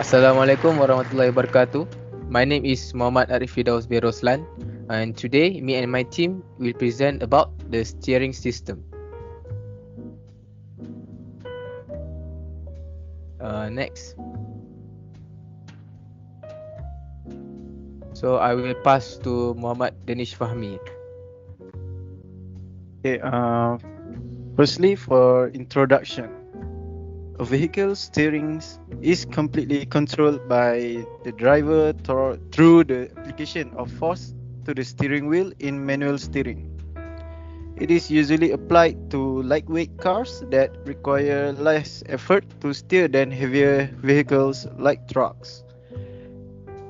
Assalamualaikum warahmatullahi wabarakatuh. My name is Muhammad Arif Fidaus bin Roslan, and today me and my team will present about the steering system. Next. So I will pass to Muhammad Danish Fahmi. Okay, firstly, for introduction, a vehicle steering is completely controlled by the driver through the application of force to the steering wheel in manual steering. It is usually applied to lightweight cars that require less effort to steer than heavier vehicles like trucks.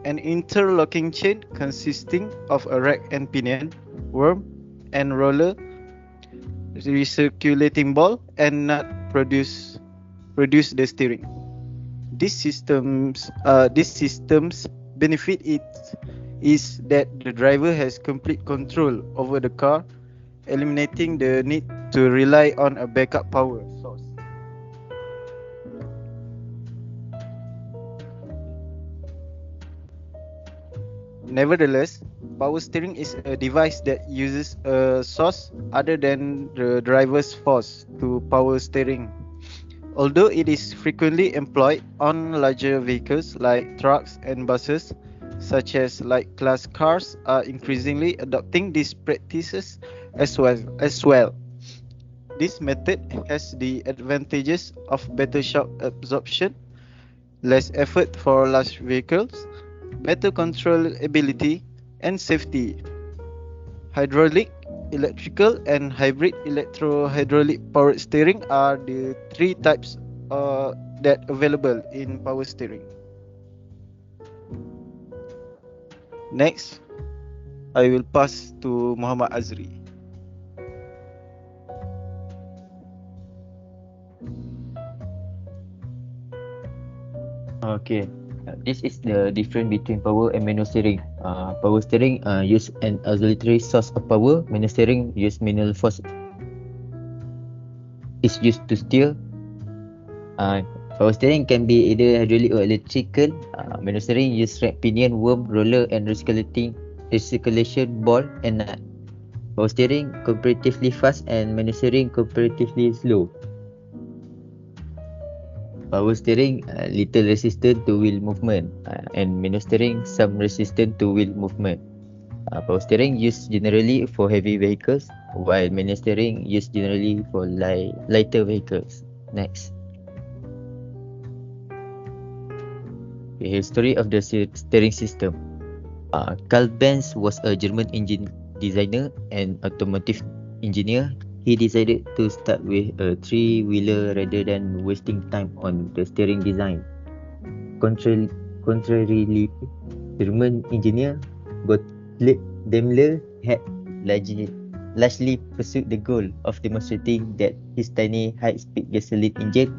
An interlocking chain consisting of a rack and pinion, worm, and roller recirculating ball and nut produce the steering. These systems benefit it is that the driver has complete control over the car, eliminating the need to rely on a backup power source. Nevertheless, power steering is a device that uses a source other than the driver's force to power steering. Although it is frequently employed on larger vehicles like trucks and buses, such as light class cars are increasingly adopting these practices as well. This method has the advantages of better shock absorption, less effort for large vehicles, better controllability, and safety. Hydraulic, electrical, and hybrid electro-hydraulic powered steering are the three types that available in power steering. Next, I will pass to Muhammad Azri. Okay, this is the difference between power and manual steering. Power steering use an auxiliary source of power. Manual steering use manual force is used to steer. Power steering can be either hydraulic or electrical. Manual steering use rack, pinion, worm, roller, and recirculation ball and nut. Power steering comparatively fast and manual steering comparatively slow. Power steering little resistant to wheel movement, and manual steering some resistant to wheel movement. Power steering used generally for heavy vehicles, while manual steering used generally for lighter vehicles. Next. The history of the steering system. Carl Benz was a German engine designer and automotive engineer. He decided to start with a three-wheeler rather than wasting time on the steering design. Contrarily, German engineer Gottlieb Daimler had largely pursued the goal of demonstrating that his tiny high-speed gasoline engine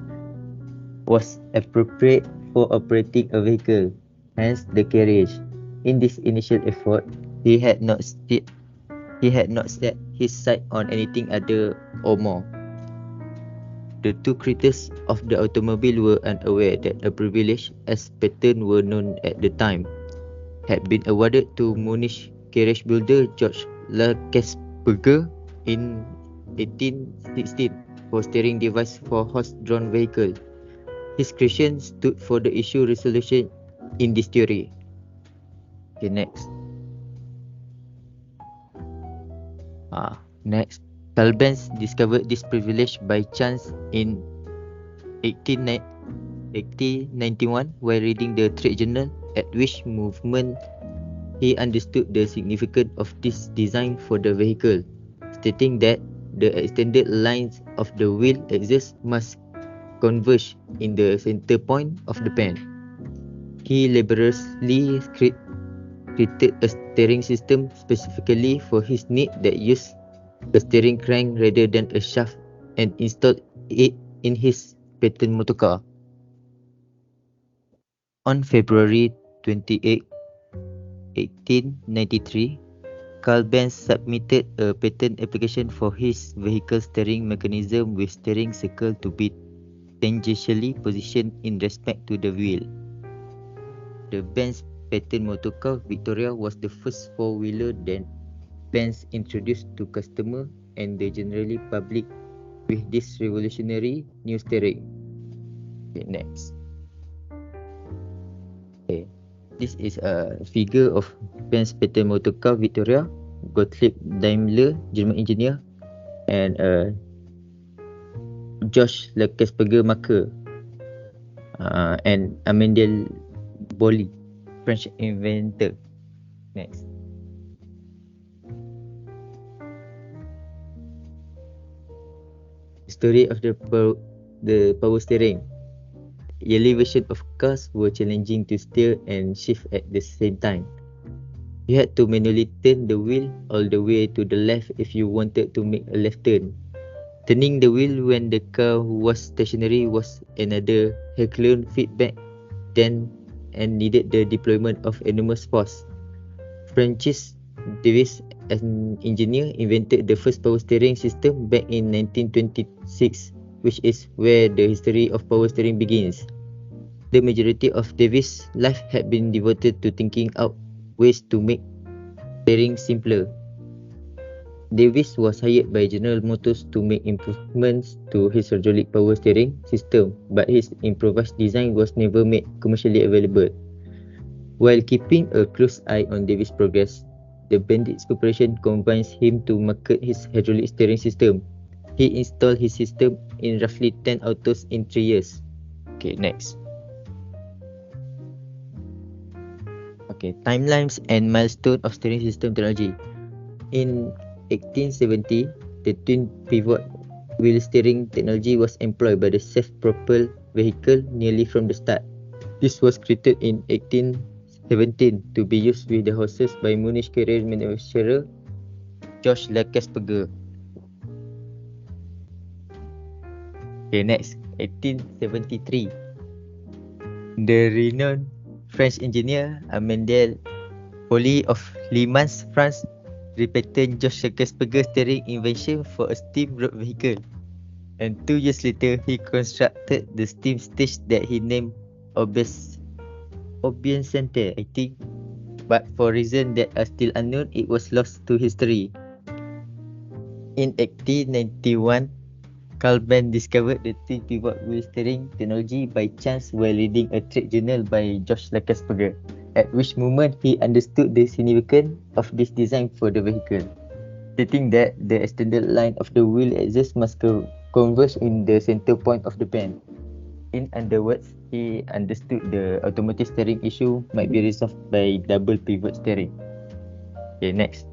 was appropriate for operating a vehicle, hence the carriage. In this initial effort, he had not set his sight on anything other or more. The two creators of the automobile were unaware that a privilege, as patents were known at the time, had been awarded to Munich carriage builder George Lackesberger in 1816 for steering device for horse-drawn vehicle. His creation stood for the issue resolution in this theory. Okay, next. Next, Carl Benz discovered this privilege by chance in 1891 while reading the trade journal, at which movement he understood the significance of this design for the vehicle, stating that the extended lines of the wheel axis must converge in the center point of the pen. He laboriously created a steering system specifically for his need that used a steering crank rather than a shaft and installed it in his patent motorcar. On February 28, 1893, Carl Benz submitted a patent application for his vehicle steering mechanism with steering circle to be tangentially positioned in respect to the wheel. The Benz patent motorcar Victoria was the first four-wheeler that Benz introduced to customer and the generally public with this revolutionary new steering. Okay, next. Okay, this is a figure of Benz patent motorcar Victoria, Gottlieb Daimler, German engineer, and Josh Lekesberger marker, and Amandel Bolli, French inventor. Next. Story of the power steering. Early version of cars were challenging to steer and shift at the same time. You had to manually turn the wheel all the way to the left if you wanted to make a left turn. Turning the wheel when the car was stationary was another Herculean feat then and needed the deployment of enormous force. Francis Davis, an engineer, invented the first power steering system back in 1926, which is where the history of power steering begins. The majority of Davis' life had been devoted to thinking out ways to make steering simpler. Davis was hired by General Motors to make improvements to his hydraulic power steering system, but his improvised design was never made commercially available. While keeping a close eye on Davis' progress, the Bandits Corporation convinced him to market his hydraulic steering system. He installed his system in roughly 10 autos in 3 years. Okay, next. Okay, timelines and milestone of steering system technology. In 1870, the twin pivot wheel steering technology was employed by the self-propelled vehicle nearly from the start. This was created in 1817 to be used with the horses by Munich carrier manufacturer George Lekesberger. Okay, next, 1873. The renowned French engineer Amandel Bolli of Le Mans, France, repeated George Lekesberger's steering invention for a steam road vehicle. And 2 years later, he constructed the steam stage that he named Center, I think. But for reasons that are still unknown, it was lost to history. In 1891, Carl Benz discovered the twin pivot wheel steering technology by chance while reading a trade journal by George Lekesberger, at which moment he understood the significance of this design for the vehicle, stating that the extended line of the wheel axis must converge in the center point of the bend. In other words, he understood the automotive steering issue might be resolved by double pivot steering. Okay, next.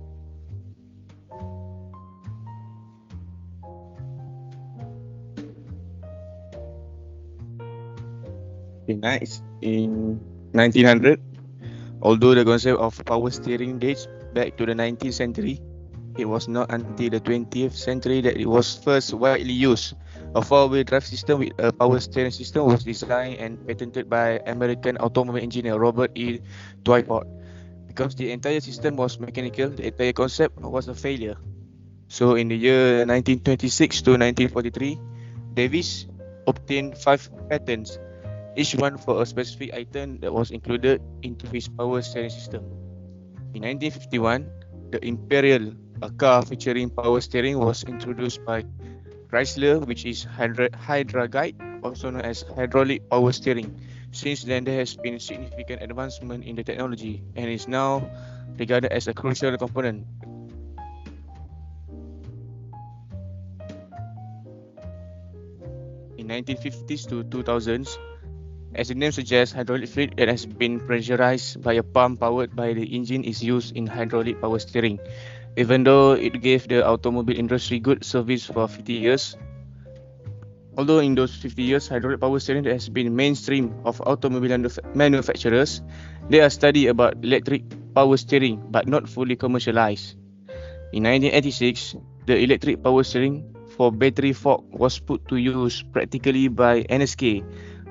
Nice. In 1900, although the concept of power steering dates back to the 19th century, it was not until the 20th century that it was first widely used. A four-wheel drive system with a power steering system was designed and patented by American automobile engineer Robert E. Twyford. Because the entire system was mechanical, the entire concept was a failure. So in the year 1926 to 1943, Davis obtained 5 patents, each one for a specific item that was included into his power steering system. In 1951, the Imperial, a car featuring power steering, was introduced by Chrysler, which is Hydraguide, also known as hydraulic power steering. Since then, there has been significant advancement in the technology and is now regarded as a crucial component. In 1950s to 2000s, as the name suggests, hydraulic fluid that has been pressurized by a pump powered by the engine is used in hydraulic power steering. Even though it gave the automobile industry good service for 50 years, although in those 50 years, hydraulic power steering has been mainstream of automobile manufacturers, there are studies about electric power steering but not fully commercialized. In 1986, the electric power steering for battery fork was put to use practically by NSK,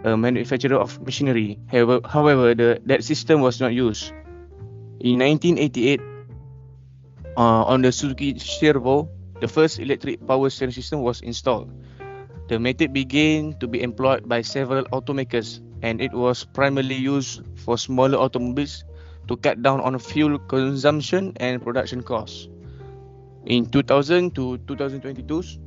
a manufacturer of machinery. However, that system was not used. In 1988, on the Suzuki Servo, the first electric power steering system was installed. The method began to be employed by several automakers and it was primarily used for smaller automobiles to cut down on fuel consumption and production costs. In 2000 to 2022,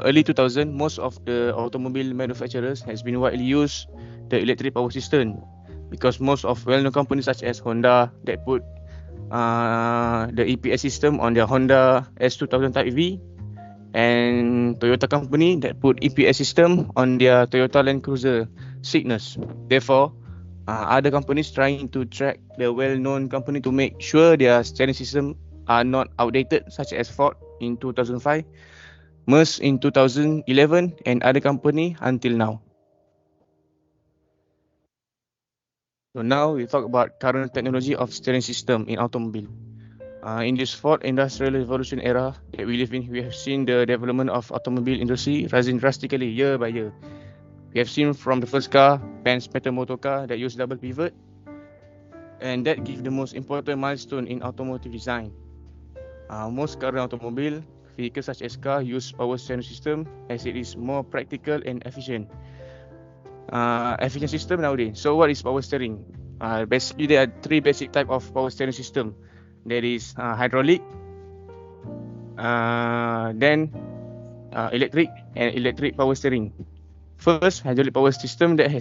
early 2000, most of the automobile manufacturers has been widely used the electric power system, because most of well-known companies such as Honda that put the EPS system on their Honda S2000 Type V, and Toyota company that put EPS system on their Toyota Land Cruiser Cygnus. Therefore, other companies trying to track the well-known company to make sure their steering system are not outdated, such as Ford in 2005, Mercedes in 2011, and other company until now. So now we talk about current technology of steering system in automobile. In this fourth industrial revolution era that we live in, we have seen the development of automobile industry rising drastically year by year. We have seen from the first car, Benz metal motor car that use double pivot, and that give the most important milestone in automotive design. Most current automobile vehicles such as car use power steering system as it is more practical and efficient. Efficient system nowadays. So what is power steering? Basically there are three basic type of power steering system. There is hydraulic, then electric and electric power steering. First, hydraulic power system that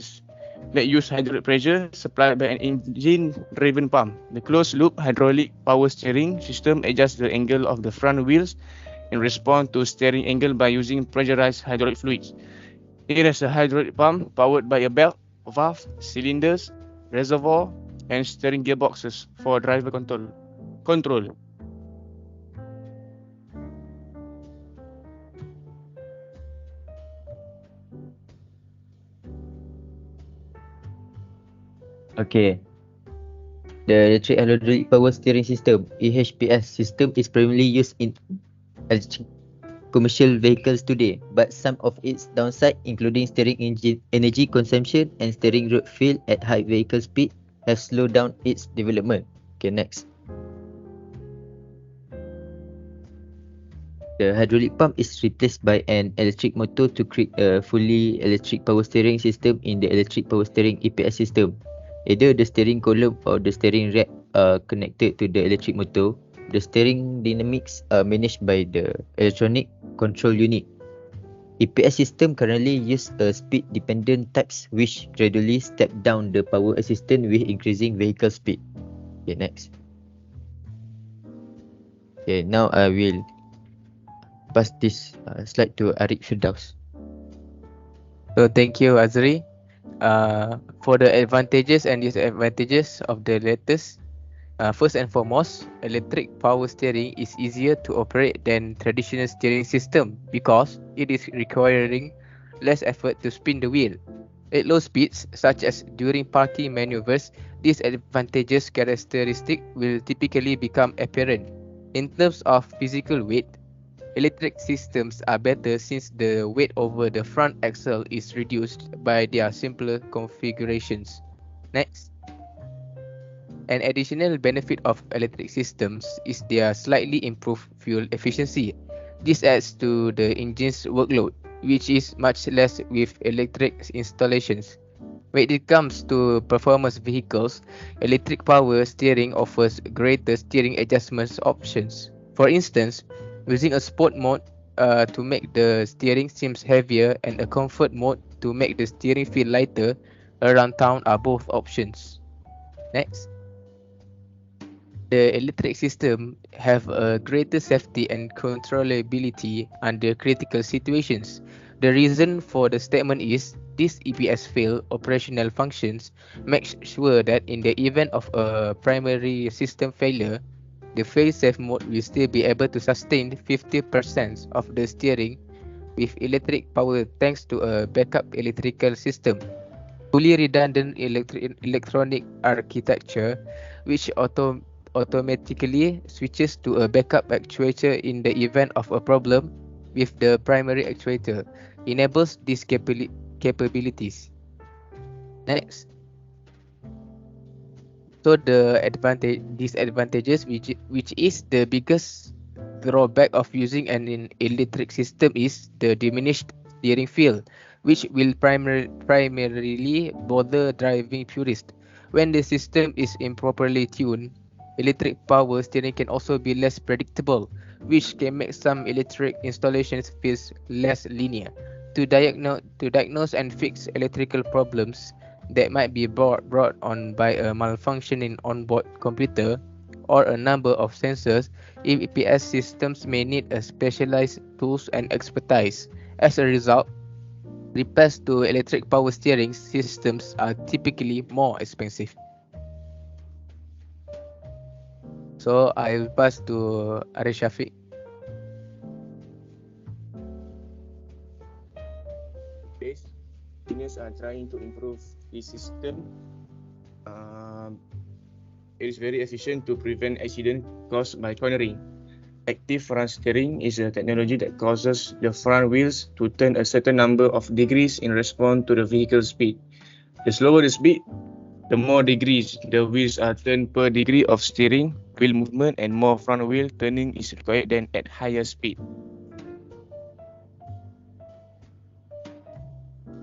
use hydraulic pressure supplied by an engine-driven pump. The closed-loop hydraulic power steering system adjusts the angle of the front wheels in response to steering angle by using pressurized hydraulic fluids. It has a hydraulic pump powered by a belt, valve, cylinders, reservoir, and steering gearboxes for driver control. Okay. The electric hydraulic power steering system (EHPS) system is primarily used in electric commercial vehicles today, but some of its downside, including steering engine energy consumption and steering road feel at high vehicle speed, have slowed down its development. Okay, next. The hydraulic pump is replaced by an electric motor to create a fully electric power steering system in the electric power steering EPS system. Either the steering column or the steering rack are connected to the electric motor. The steering dynamics are managed by the electronic control unit. EPS system currently use a speed-dependent types which gradually step down the power assistance with increasing vehicle speed. Okay, next. Okay, now I will pass this slide to Arik Firdaus. So thank you, Azri. For the advantages and disadvantages of the latest, first and foremost, electric power steering is easier to operate than traditional steering system because it is requiring less effort to spin the wheel. At low speeds, such as during parking maneuvers, these advantageous characteristic will typically become apparent. In terms of physical weight, electric systems are better since the weight over the front axle is reduced by their simpler configurations. Next. An additional benefit of electric systems is their slightly improved fuel efficiency. This adds to the engine's workload, which is much less with electric installations. When it comes to performance vehicles, electric power steering offers greater steering adjustment options. For instance, using a sport mode to make the steering seems heavier and a comfort mode to make the steering feel lighter around town are both options. Next. The electric system have a greater safety and controllability under critical situations. The reason for the statement is this EPS fail operational functions makes sure that in the event of a primary system failure, the fail-safe mode will still be able to sustain 50% of the steering with electric power thanks to a backup electrical system. Fully redundant electronic architecture which automatically switches to a backup actuator in the event of a problem with the primary actuator enables these capabilities. Next. So the disadvantages which is the biggest drawback of using an electric system is the diminished steering feel. which will primarily bother driving purists. When the system is improperly tuned, electric power steering can also be less predictable, which can make some electric installations feel less linear. To diagnose and fix electrical problems that might be brought on by a malfunctioning onboard computer or a number of sensors, EPS systems may need a specialized tools and expertise. As a result, repairs to electric power steering systems are typically more expensive. So I'll pass to Arif Shafiq. Nowadays, engineers are trying to improve the system. Um, it is very efficient to prevent accident caused by cornering. Active front steering is a technology that causes the front wheels to turn a certain number of degrees in response to the vehicle's speed. The slower the speed, the more degrees the wheels are turned per degree of steering wheel movement, and more front wheel turning is required than at higher speed.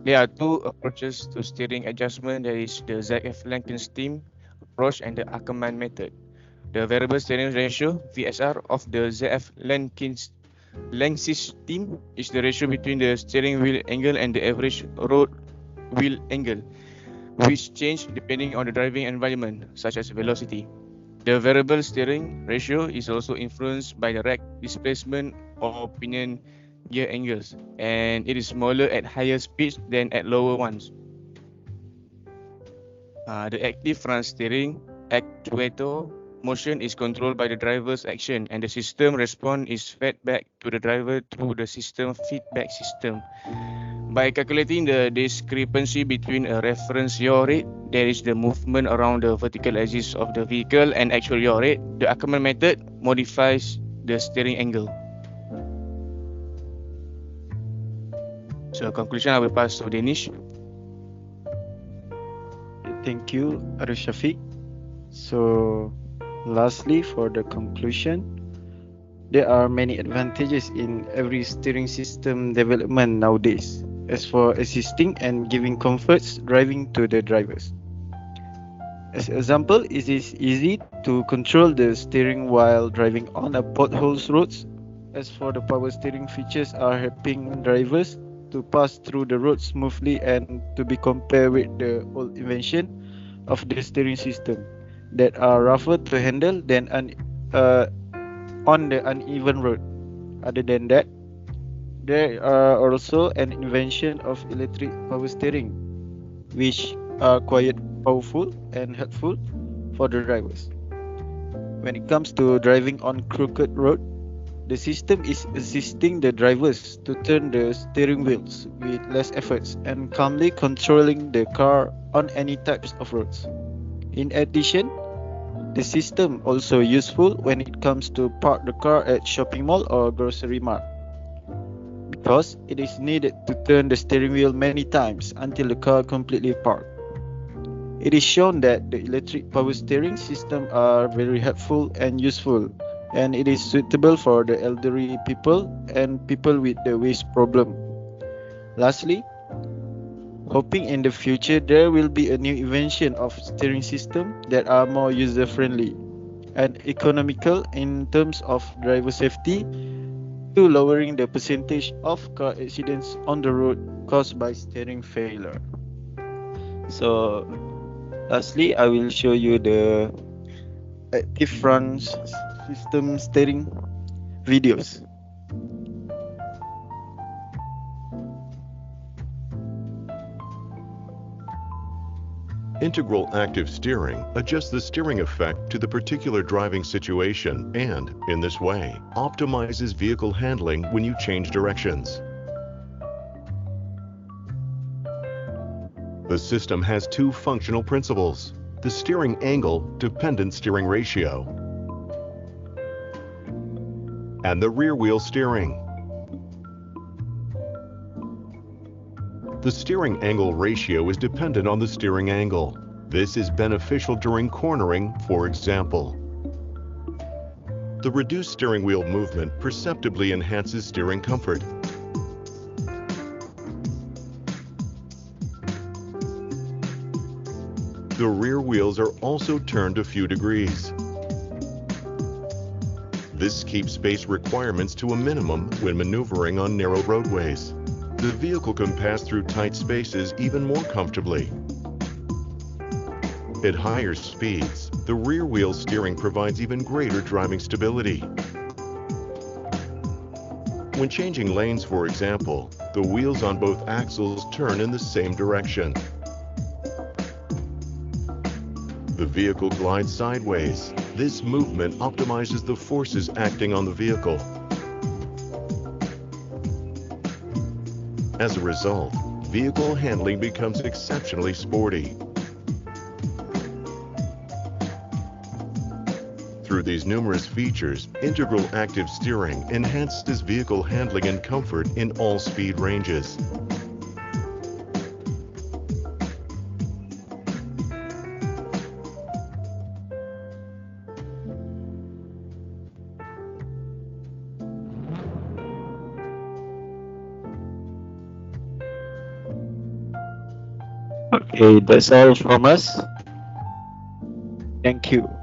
There are two approaches to steering adjustment. There is the ZF Lankenstein approach and the Ackermann method. The variable steering ratio (VSR) of the ZF Lankenstein is the ratio between the steering wheel angle and the average road wheel angle, which change depending on the driving environment, such as velocity. The variable steering ratio is also influenced by the rack displacement or pinion gear angles, and it is smaller at higher speeds than at lower ones. The active front steering actuator motion is controlled by the driver's action, and the system response is fed back to the driver through the system feedback system. By calculating the discrepancy between a reference yaw rate, that is the movement around the vertical axis of the vehicle, and actual yaw rate, the Ackermann method modifies the steering angle. So conclusion, I will pass to Danish. Thank you, Arif Shafiq. So, lastly, for the conclusion, there are many advantages in every steering system development nowadays, as for assisting and giving comforts driving to the drivers. As an example, it is easy to control the steering while driving on a potholes roads. As for the power steering features are helping drivers to pass through the road smoothly and to be compared with the old invention of the steering system that are rougher to handle than on the uneven road. Other than that, there are also an invention of electric power steering, which are quite powerful and helpful for the drivers. When it comes to driving on crooked road, the system is assisting the drivers to turn the steering wheels with less efforts and calmly controlling the car on any types of roads. In addition, the system also useful when it comes to park the car at shopping mall or grocery mart, because it is needed to turn the steering wheel many times until the car completely parked. It is shown that the electric power steering system are very helpful and useful, and it is suitable for the elderly people and people with the waist problem. Lastly, hoping in the future there will be a new invention of steering system that are more user friendly and economical in terms of driver safety, to lowering the percentage of car accidents on the road caused by steering failure. So lastly, I will show you the active front system steering videos. Integral active steering adjusts the steering effect to the particular driving situation and, in this way, optimizes vehicle handling when you change directions. The system has two functional principles: the steering angle dependent steering ratio and the rear wheel steering. The steering angle ratio is dependent on the steering angle. This is beneficial during cornering, for example. The reduced steering wheel movement perceptibly enhances steering comfort. The rear wheels are also turned a few degrees. This keeps space requirements to a minimum when maneuvering on narrow roadways. The vehicle can pass through tight spaces even more comfortably. At higher speeds, the rear wheel steering provides even greater driving stability. When changing lanes, for example, the wheels on both axles turn in the same direction. The vehicle glides sideways. This movement optimizes the forces acting on the vehicle. As a result, vehicle handling becomes exceptionally sporty. Through these numerous features, integral active steering enhances vehicle handling and comfort in all speed ranges. Okay, that's all from us. Thank you.